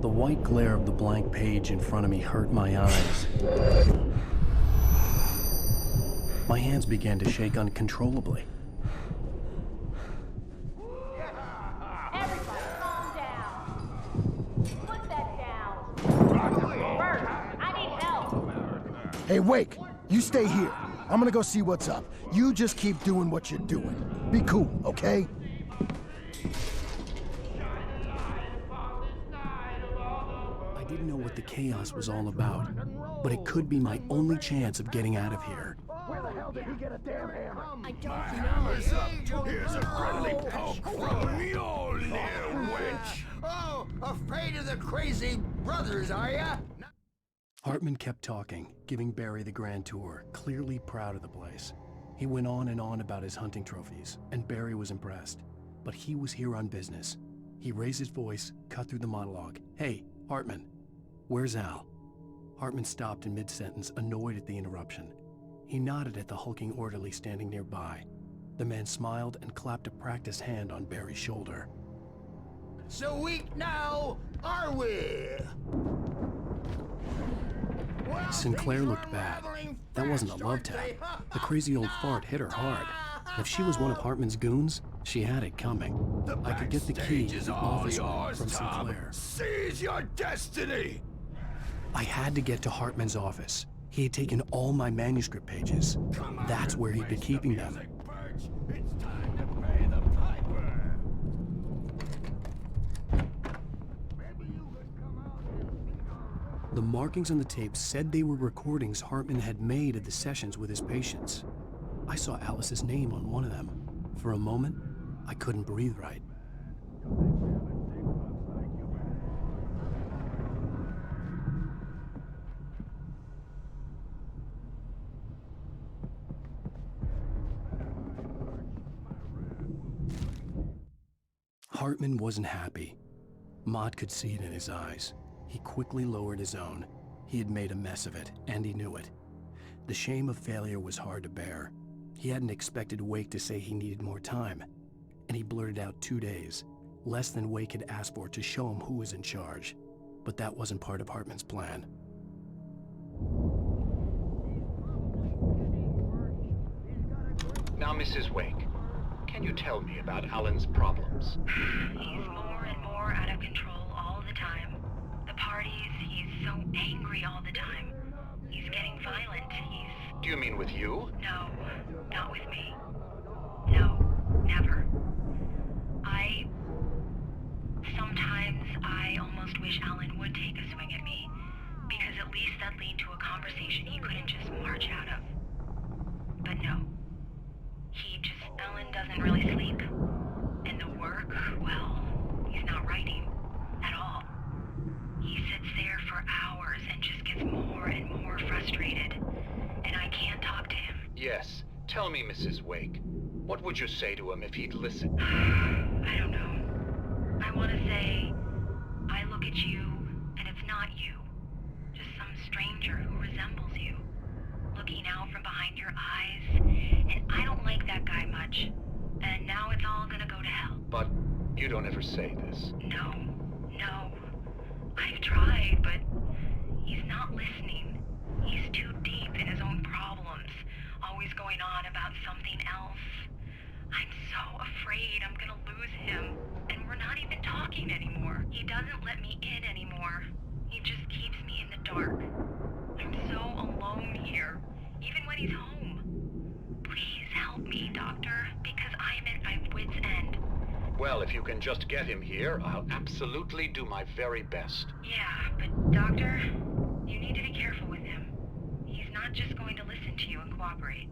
The white glare of the blank page in front of me hurt my eyes. My hands began to shake uncontrollably. Everybody calm down. Put that down. Bert, I need help. Hey, Wake, you stay here. I'm gonna go see what's up. You just keep doing what you're doing. Be cool, okay? I didn't know what the chaos was all about, but it could be my only chance of getting out of here. Where the hell did he get a damn hammer? I don't know. Hammer's up. Here's a friendly poke from Mjolnir, wench. Oh, afraid of the crazy brothers, are ya? Hartman kept talking, giving Barry the grand tour, clearly proud of the place. He went on and on about his hunting trophies, and Barry was impressed. But he was here on business. He raised his voice, cut through the monologue. Hey, Hartman, where's Al? Hartman stopped in mid-sentence, annoyed at the interruption. He nodded at the hulking orderly standing nearby. The man smiled and clapped a practiced hand on Barry's shoulder. So weak now, are we? Well, Sinclair things looked are bad. leveling That wasn't a fast, love aren't tap. they? The crazy old fart hit her hard. If she was one of Hartman's goons, she had it coming. The I could get the key backstage to is the all office room yours, from Tom. Sinclair. Seize your destiny. I had to get to Hartman's office. He had taken all my manuscript pages. Come on, That's where he'd been face the keeping them. music, Birch. It's time to pay the piper. The markings on the tape said they were recordings Hartman had made of the sessions with his patients. I saw Alice's name on one of them. For a moment, I couldn't breathe right. Hartman wasn't happy. Maude could see it in his eyes. He quickly lowered his own. He had made a mess of it, and he knew it. The shame of failure was hard to bear. He hadn't expected Wake to say he needed more time, and he blurted out 2 days, less than Wake had asked for to show him who was in charge. But that wasn't part of Hartman's plan. Now, Mrs. Wake, can you tell me about Alan's problems? He's more and more out of control all the time. The parties, he's so angry all the time. He's getting violent. Do you mean with you? No, not with me. No, never. Sometimes I almost wish Alan would take a swing at me, because at least that'd lead to a conversation he couldn't just march out of. But no. Alan doesn't really sleep. And the work, well, he's not writing at all. He sits there for hours and just gets more and more frustrated. And I can't talk to him. Yes. Tell me, Mrs. Wake. What would you say to him if he'd listen? I don't know. I want to say, I look at you, and it's not you. Just some stranger who resembles you. Looking out from behind your eyes, and I don't like that guy much. And now it's all gonna go to hell. But you don't ever say this. No. I've tried, but he's not listening. He's too deep in his own problems, always going on about something else. I'm so afraid I'm gonna lose him, and we're not even talking anymore. He doesn't let me in anymore. He just keeps me in the dark. I'm so alone here, even when he's home. Please help me, Doctor, because I'm at my wit's end. Well, if you can just get him here, I'll absolutely do my very best. Yeah, but Doctor, you need to be careful with him. He's not just going to listen to you and cooperate.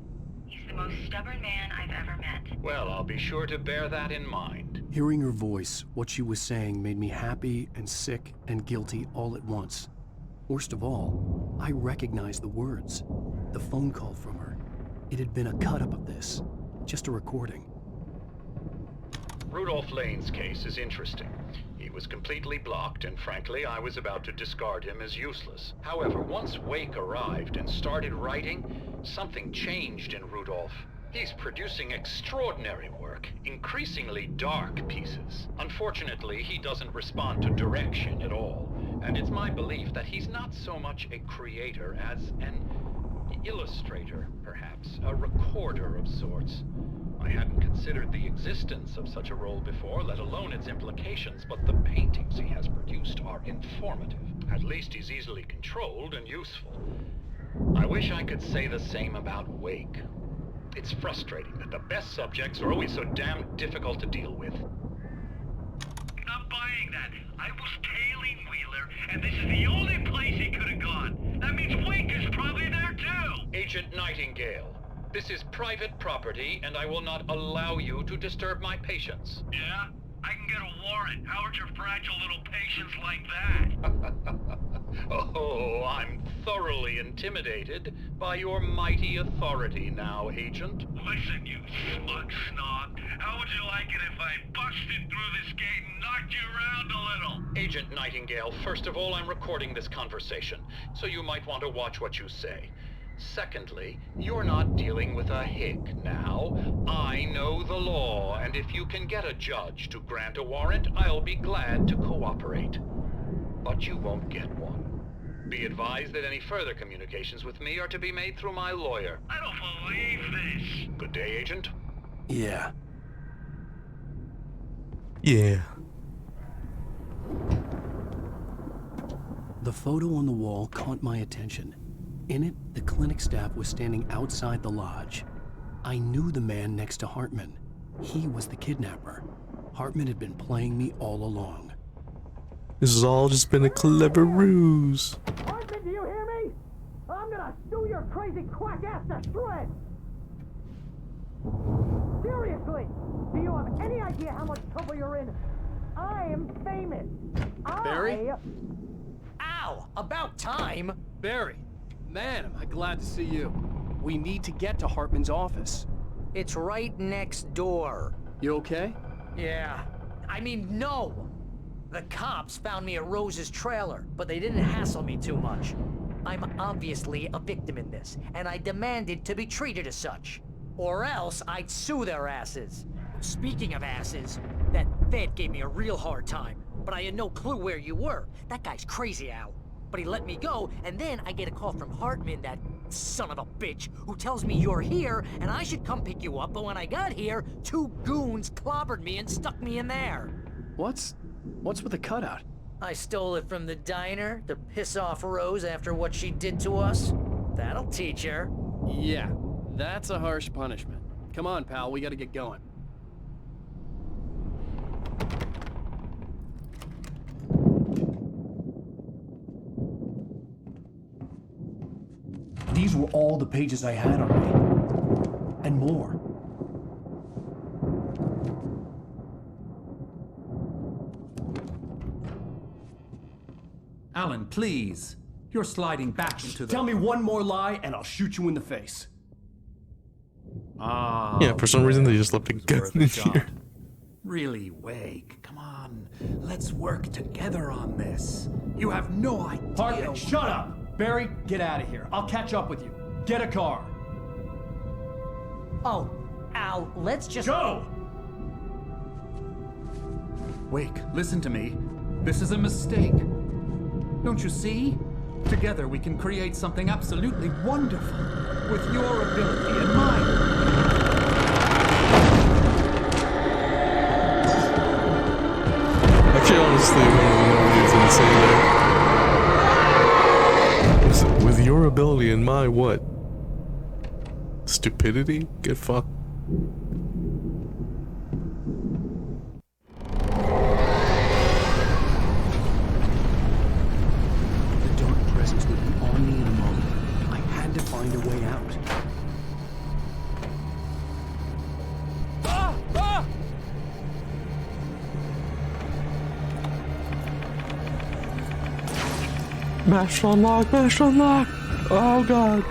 He's the most stubborn man I've ever met. Well, I'll be sure to bear that in mind. Hearing her voice, what she was saying made me happy and sick and guilty all at once. Worst of all, I recognized the words. The phone call from her. It had been a cut-up of this. Just a recording. Rudolph Lane's case is interesting. He was completely blocked, and frankly, I was about to discard him as useless. However, once Wake arrived and started writing, something changed in Rudolph. He's producing extraordinary work, increasingly dark pieces. Unfortunately, Unfortunately, he doesn't respond to direction at all, and it's my belief that he's not so much a creator as an illustrator, perhaps, a recorder of sorts. I hadn't considered the existence of such a role before, let alone its implications, but the paintings he has produced are informative. At least he's easily controlled and useful. I wish I could say the same about Wake. It's frustrating that the best subjects are always so damn difficult to deal with. Not buying that. I was tailing Wheeler, and this is the only place he could have gone. That means Wake is probably there too! Agent Nightingale, this is private property, and I will not allow you to disturb my patients. Yeah? I can get a warrant. How would your fragile little patients like that? Oh, I'm thoroughly intimidated by your mighty authority now, Agent. Listen, you smug snob. How would you like it if I busted through this gate and knocked you around a little? Agent Nightingale, first of all, I'm recording this conversation, so you might want to watch what you say. Secondly, you're not dealing with a hick now. I know the law, and if you can get a judge to grant a warrant, I'll be glad to cooperate. But you won't get one. Be advised that any further communications with me are to be made through my lawyer. I don't believe this. Good day, Agent. Yeah. Yeah. The photo on the wall caught my attention. In it, the clinic staff was standing outside the lodge. I knew the man next to Hartman. He was the kidnapper. Hartman had been playing me all along. This has all just been a clever ruse. Hartman, do you hear me? I'm gonna sue your crazy quack ass to shreds! Seriously, do you have any idea how much trouble you're in? I am famous. Barry? Ow! About time! Barry, man, am I glad to see you. We need to get to Hartman's office. It's right next door. You okay? Yeah. I mean, no! The cops found me at Rose's trailer, but they didn't hassle me too much. I'm obviously a victim in this, and I demanded to be treated as such. Or else I'd sue their asses. Speaking of asses, that Fed gave me a real hard time, but I had no clue where you were. That guy's crazy, Al. But he let me go, and then I get a call from Hartman, that son of a bitch, who tells me you're here, and I should come pick you up, but when I got here, 2 goons clobbered me and stuck me in there. What's with the cutout? I stole it from the diner to piss off Rose after what she did to us. That'll teach her. Yeah, that's a harsh punishment. Come on, pal, we gotta get going. These were all the pages I had on me. And more. Alan, please. You're sliding back into the... Tell me one more lie and I'll shoot you in the face. Ah. Yeah, for some reason they just left a gun in here. Really, Wake. Come on. Let's work together on this. You have no idea... Hartman, shut up! Barry, get out of here. I'll catch up with you. Get a car. Oh, Al, let's just... Go! Wake, listen to me. This is a mistake. Don't you see? Together we can create something absolutely wonderful. With your ability and mine. Actually, honestly, one of the movies insane there. Listen, with your ability and my what? Stupidity? Get fucked. The dark presence would be on me in a moment. I had to find a way out. Mash unlock, mash unlock! Oh god.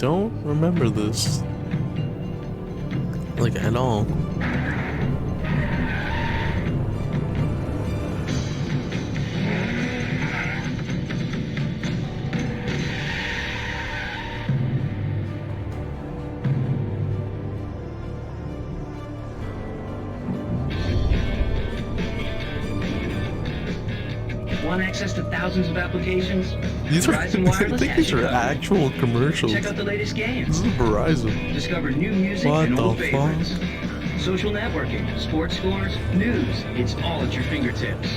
don't remember this. Like, at all. Want access to thousands of applications? These are, Verizon I Wireless think has these you are covered. actual commercials. Check out the latest games. This is Verizon. Discover new music What and old the favorites. Social networking, sports scores, news. It's all at your fingertips.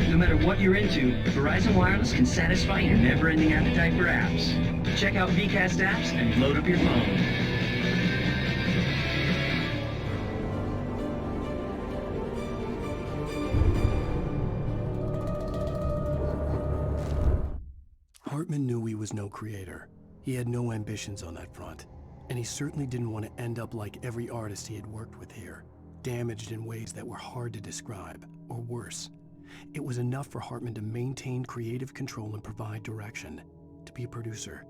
No matter what you're into, Verizon Wireless can satisfy your never-ending appetite for apps. Check out VCast apps and load up your phone. Hartman knew he was no creator. He had no ambitions on that front. And he certainly didn't want to end up like every artist he had worked with here, damaged in ways that were hard to describe, or worse. It was enough for Hartman to maintain creative control and provide direction, to be a producer.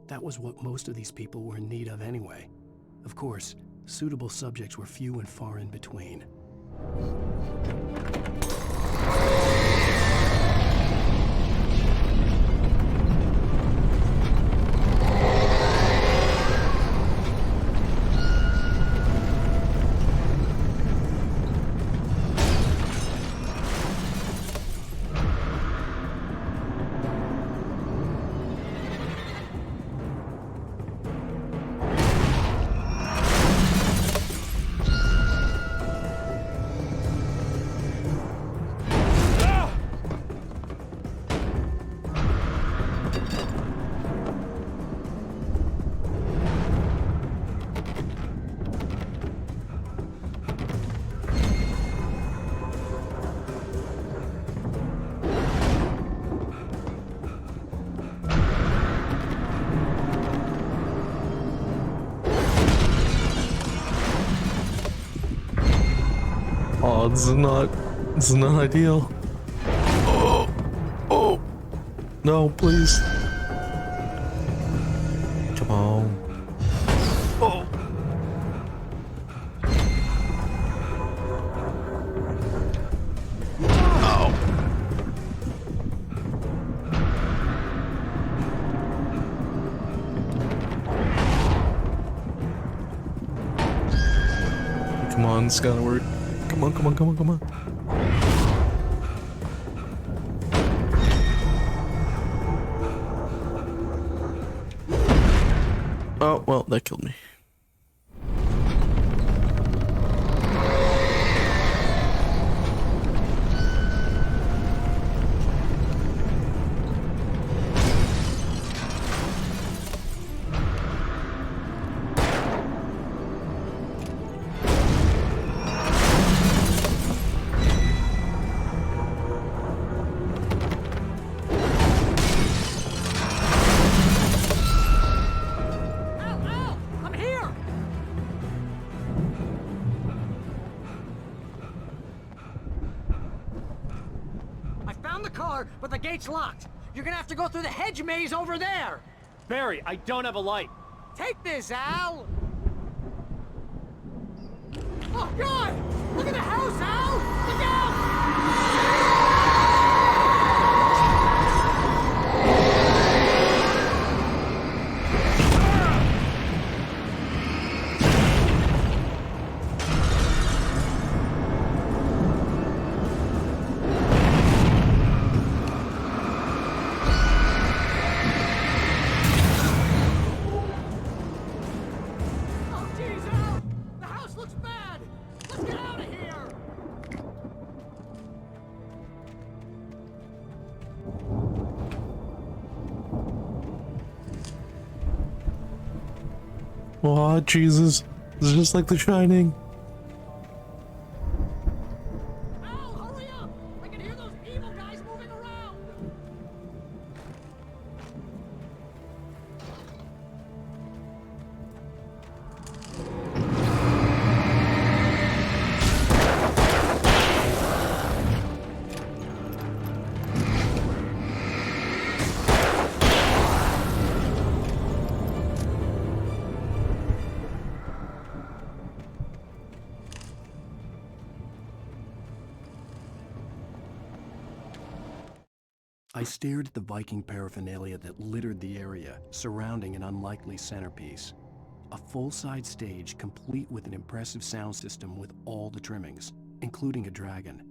That was what most of these people were in need of anyway. Of course, suitable subjects were few and far in between. Oh, this is not ideal. Oh, no, please. Come on. Oh. Come on, it's gotta work. Come on, come on, come on, come on. Oh, well, that killed me. But the gate's locked. You're gonna have to go through the hedge maze over there. Barry, I don't have a light. Take this, Al. Oh, God! Look at the house, Al! Look out! Oh, Jesus. It's just like The Shining. Al, hurry up! I can hear those evil guys moving around! I stared at the Viking paraphernalia that littered the area, surrounding an unlikely centerpiece. A full-size stage complete with an impressive sound system with all the trimmings, including a dragon.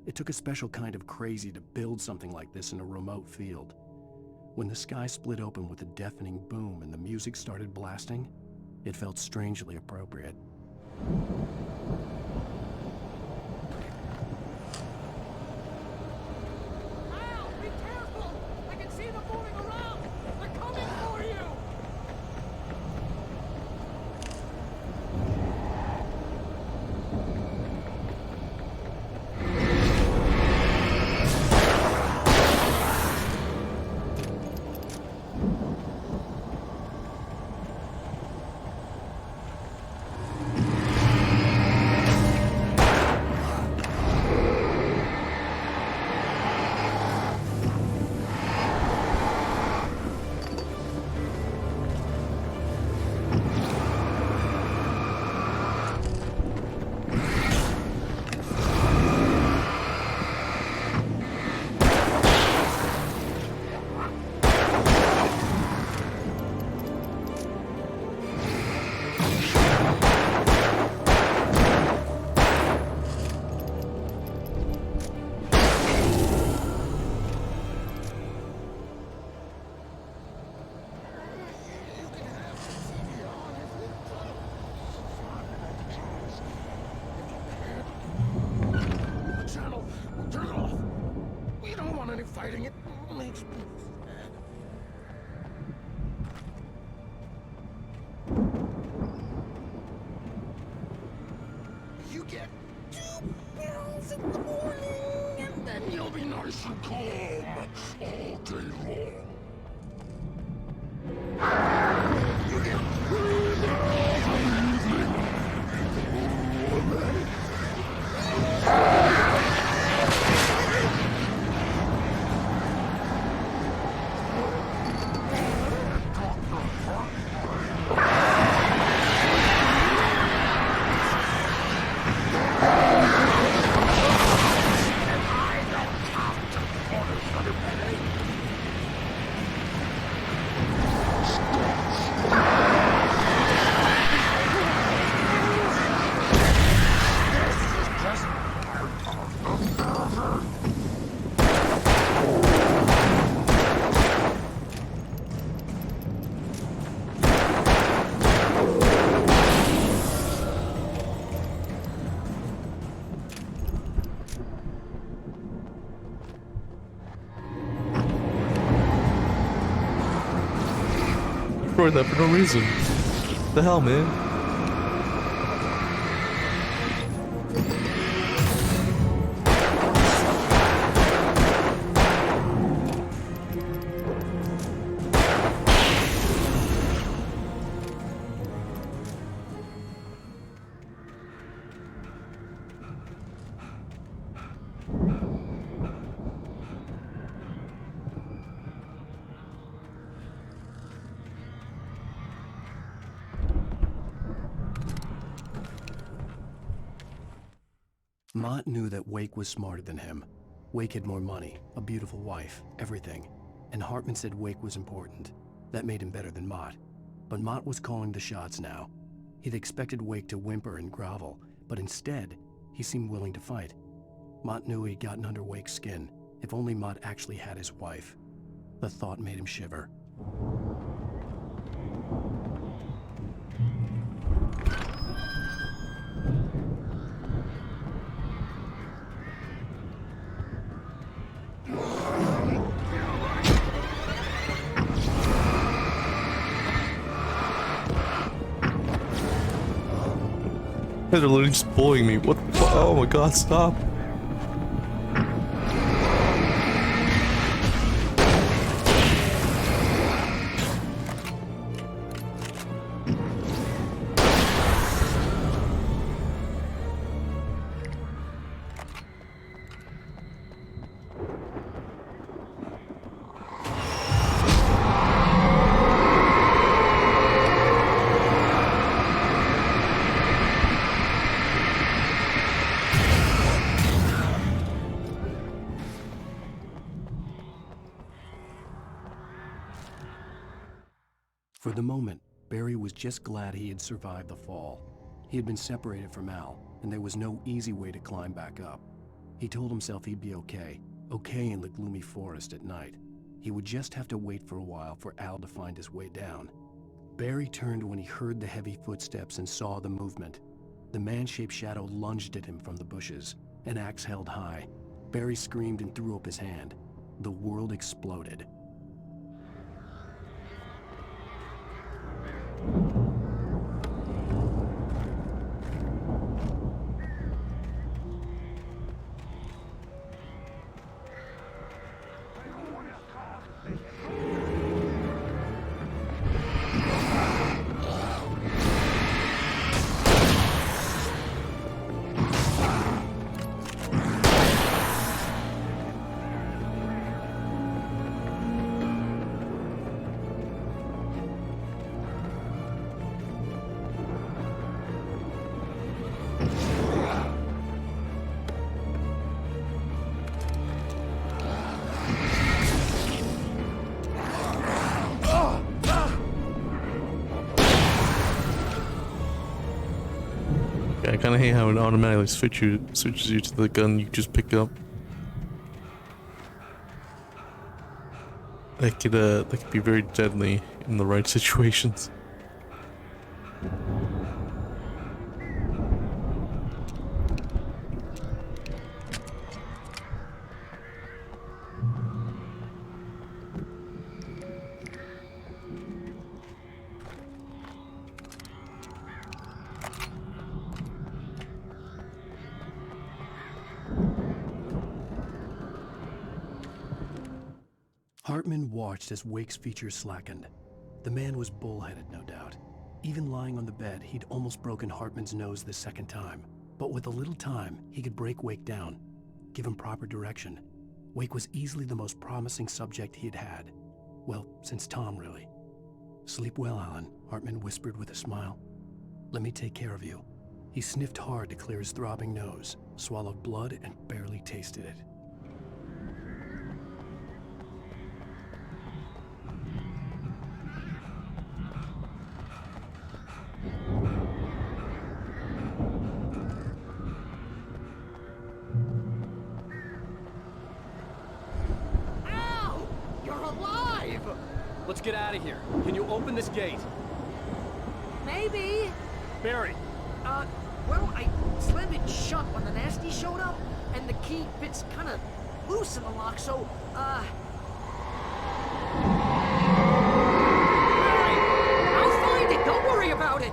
It took a special kind of crazy to build something like this in a remote field. When the sky split open with a deafening boom and the music started blasting, it felt strangely appropriate. Al, be careful! I can see them moving around! They're coming for you! Turn it off. We don't want any fighting. It makes me sad. You get 2 pills in the morning, and then you'll be nice and calm all day long. You get 3 pills in the evening. Destroyed that for no reason. What the hell, man? Mott knew that Wake was smarter than him. Wake had more money, a beautiful wife, everything. And Hartman said Wake was important. That made him better than Mott. But Mott was calling the shots now. He'd expected Wake to whimper and grovel, but instead, he seemed willing to fight. Mott knew he'd gotten under Wake's skin. If only Mott actually had his wife. The thought made him shiver. They're literally just bullying me. What the oh my god, stop. the moment, Barry was just glad he had survived the fall. He had been separated from Al, and there was no easy way to climb back up. He told himself he'd be okay in the gloomy forest at night. He would just have to wait for a while for Al to find his way down. Barry turned when he heard the heavy footsteps and saw the movement. The man-shaped shadow lunged at him from the bushes, an axe held high. Barry screamed and threw up his hand. The world exploded. I kind of hate how it automatically switches you to the gun you just picked up. That could be very deadly in the right situations. Hartman watched as Wake's features slackened. The man was bullheaded, no doubt. Even lying on the bed, he'd almost broken Hartman's nose the second time. But with a little time, he could break Wake down, give him proper direction. Wake was easily the most promising subject he had had. Well, since Tom, really. "Sleep well, Alan," Hartman whispered with a smile. "Let me take care of you." He sniffed hard to clear his throbbing nose, swallowed blood, and barely tasted it. Let's get out of here. Can you open this gate? Maybe. Barry. Well, I slammed it shut when the nasty showed up, and the key fits kind of loose in the lock, so, Barry, I'll find it. Don't worry about it.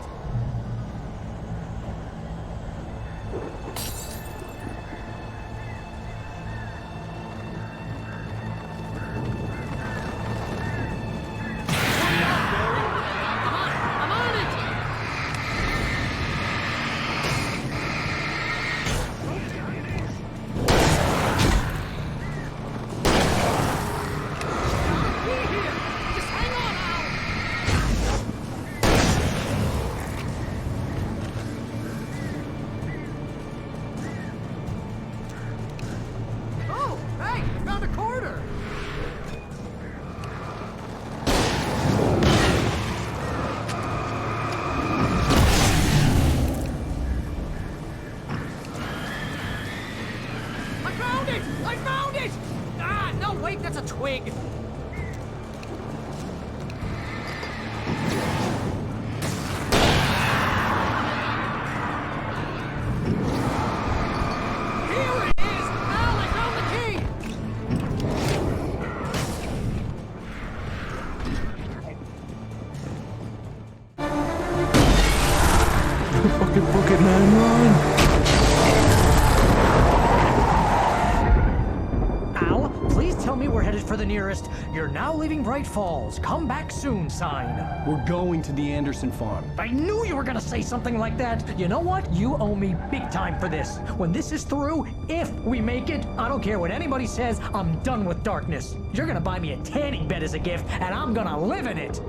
"You're now leaving Bright Falls. Come back soon" sign. We're going to the Anderson farm. I knew you were gonna say something like that. You know what? You owe me big time for this. When this is through, if we make it, I don't care what anybody says, I'm done with darkness. You're gonna buy me a tanning bed as a gift, and I'm gonna live in it.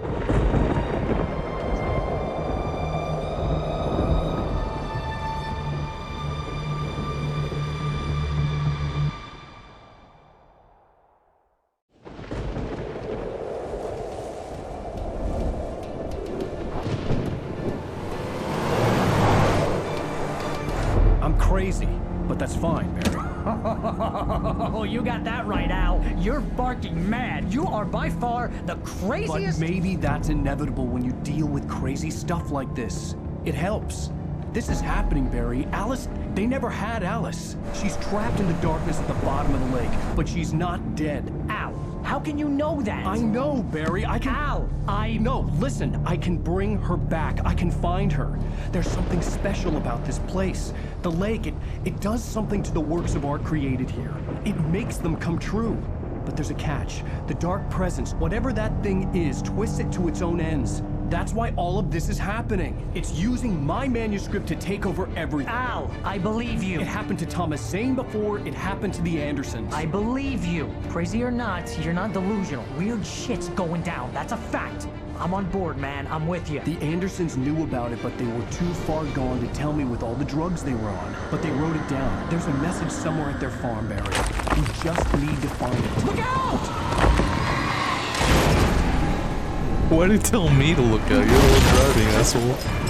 I'm crazy, but that's fine, Barry. Oh, you got that right, Al. You're barking mad. You are by far the craziest. But maybe that's inevitable when you deal with crazy stuff like this. It helps. This is happening, Barry. Alice, they never had Alice. She's trapped in the darkness at the bottom of the lake, but she's not dead. Al, how can you know that? I know, Barry. I can... Al, No, listen. I can bring her back. I can find her. There's something special about this place. The lake, it does something to the works of art created here. It makes them come true. But there's a catch. The dark presence, whatever that thing is, twists it to its own ends. That's why all of this is happening. It's using my manuscript to take over everything. Al, I believe you. It happened to Thomas Zane before, it happened to the Andersons. I believe you. Crazy or not, you're not delusional. Weird shit's going down. That's a fact. I'm on board, man. I'm with you. The Andersons knew about it, but they were too far gone to tell me with all the drugs they were on. But they wrote it down. There's a message somewhere at their farm, Barry. You just need to find it. Look out! Why did you tell me to look out? You're the one driving, asshole.